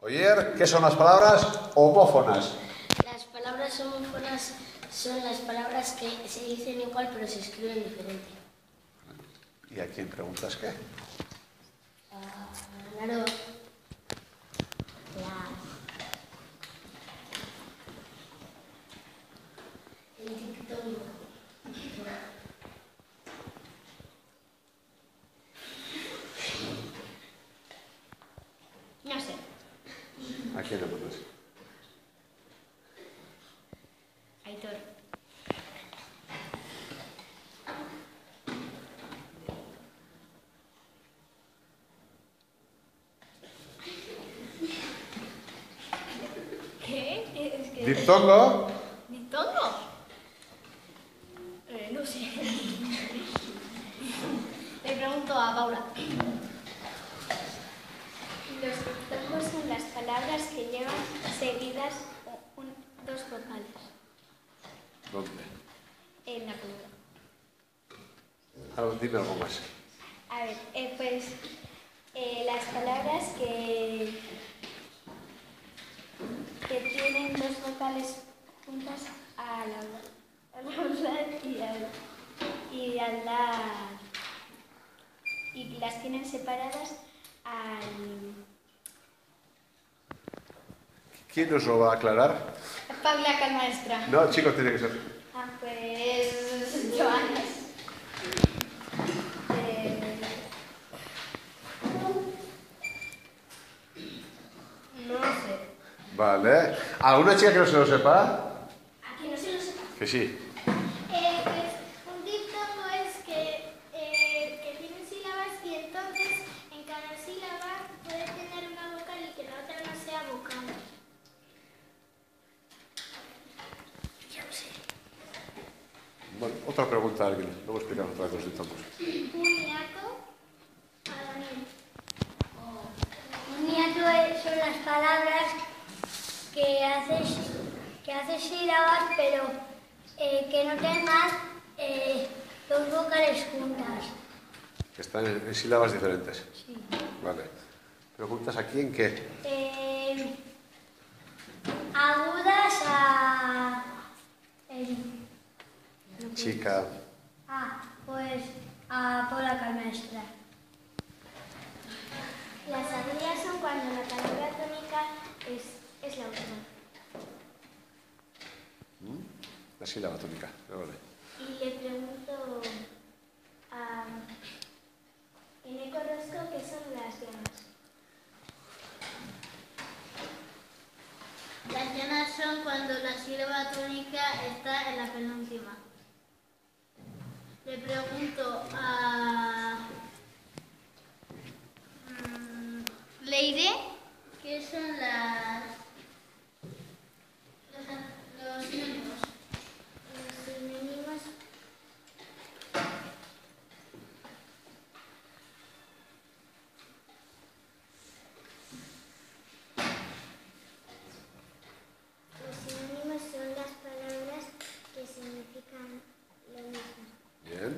Oyer, ¿qué son las palabras homófonas? Las palabras homófonas son las palabras que se dicen igual pero se escriben diferente. ¿Y a quién preguntas qué? Claro. El dictongo. No sé. ¿A quién le pones? Aitor. ¿Qué? Es que... ¿Diptongo? ¿Diptongo? No sé. Le pregunto a Paula. Los diptongos son las palabras que llevan seguidas dos vocales ¿Dónde? en la palabra. Ahora dime algo más. A ver, las palabras que tienen dos vocales juntas al hablar y al dar, y las tienen separadas al... ¿Quién nos lo va a aclarar? Paula, que maestra. No, chicos, tiene que ser. Ah, pues... Joanes. No sé. Vale. ¿Alguna chica que no se lo sepa? Aquí no se lo sepa. Que sí. Pues un diptongo es que tiene sílabas y entonces en cada sílaba puede tener una vocal y que la otra no sea vocal. Ya lo sé. Bueno, otra pregunta a alguien. Luego explicamos otra vez los diptongos. Un hiato a Daniel. Un hiato son las palabras que haces sílabas, pero que no tengan dos vocales juntas. Que están en sílabas diferentes. Sí. Vale. ¿Preguntas aquí en qué? Agudas a... Chica. Pues a Paula, que maestra. Las agudas son cuando la palabra tónica es la última. La sílaba tónica. Vale. Y le pregunto a Eneco Rosco qué son las llanas. Las llanas son cuando la sílaba tónica está en la penúltima. Le pregunto a Leire qué son los sinónimos. Los sinónimos son las palabras que significan lo mismo. Bien.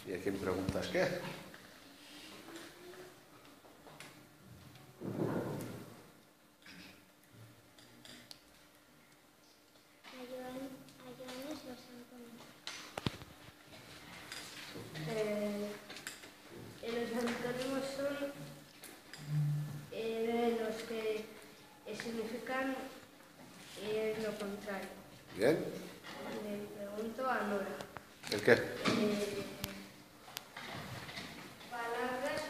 ¿Y a quién preguntas qué? A Joanes los Antonio. Los antónimos son los que significan lo contrario. Bien. Le pregunto a Nora. ¿El qué? Palabras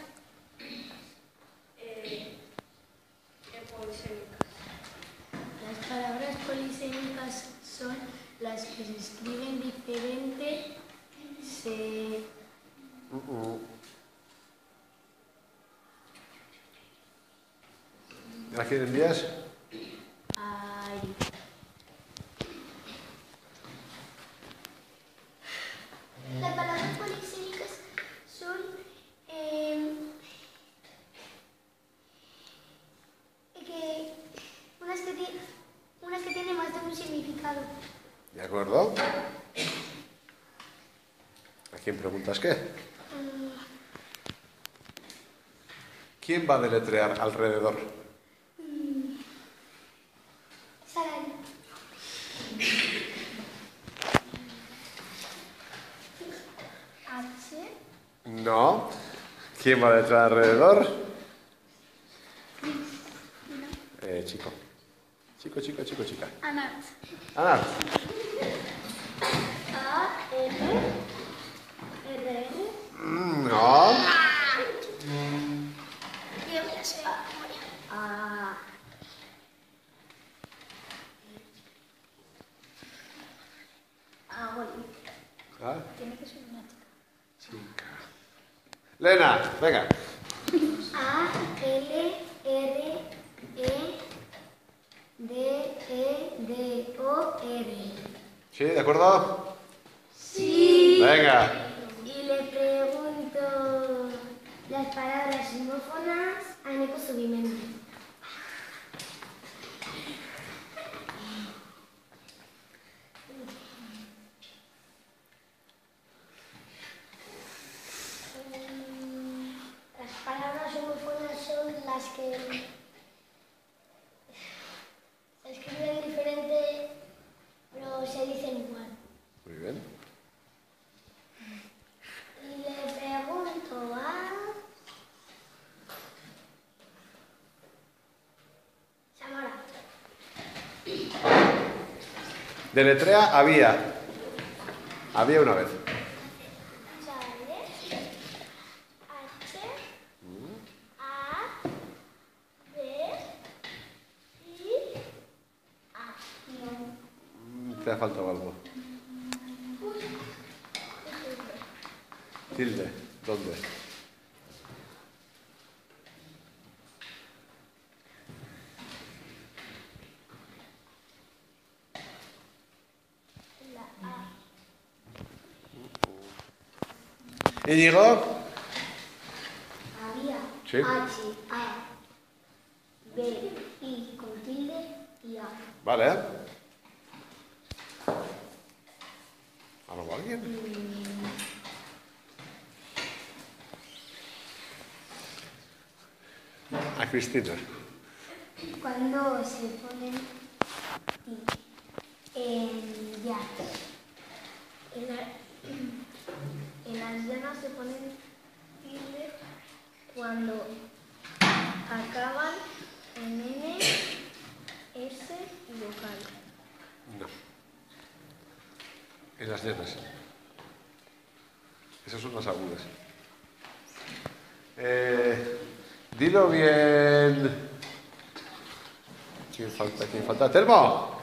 polisémicas. Las palabras polisémicas son las que se escriben diferente, ¿A quién envías? Las palabras polisémicas son unas que tienen más de un significado. ¿De acuerdo? ¿A quién preguntas qué? ¿Quién va a deletrear alrededor? Saray. H. No. ¿Quién va a deletrear alrededor? Chico. Chica. Anat. Ana. A. L. R. No. Yo me la sé. A. Ah, Tiene que ser una chica. chica. Lena, venga. A, L, R, E, D, O, R. ¿Sí? ¿De acuerdo? Sí. Venga. Y le pregunto las palabras simófonas a Nico Subimendi. Las palabras homófonas son las que se escriben diferente, pero se dicen igual. Muy bien. Y le pregunto a Samara. Deletrea había. Había una vez. H. A. B. I. A. Te ha faltado algo. Tilde. ¿Dónde? La A. Íñigo. Había Sí. H, A, B, I con tilde y A. Vale. ¿Algo alguien? A Cristina. Cuando se ponen ya. En las llanas se ponen tilde cuando acaban en N, S y vocal. No. En las llenas. Esas son las agudas. Dilo bien. ¿Quién falta? ¿Quién falta? ¡Telmo!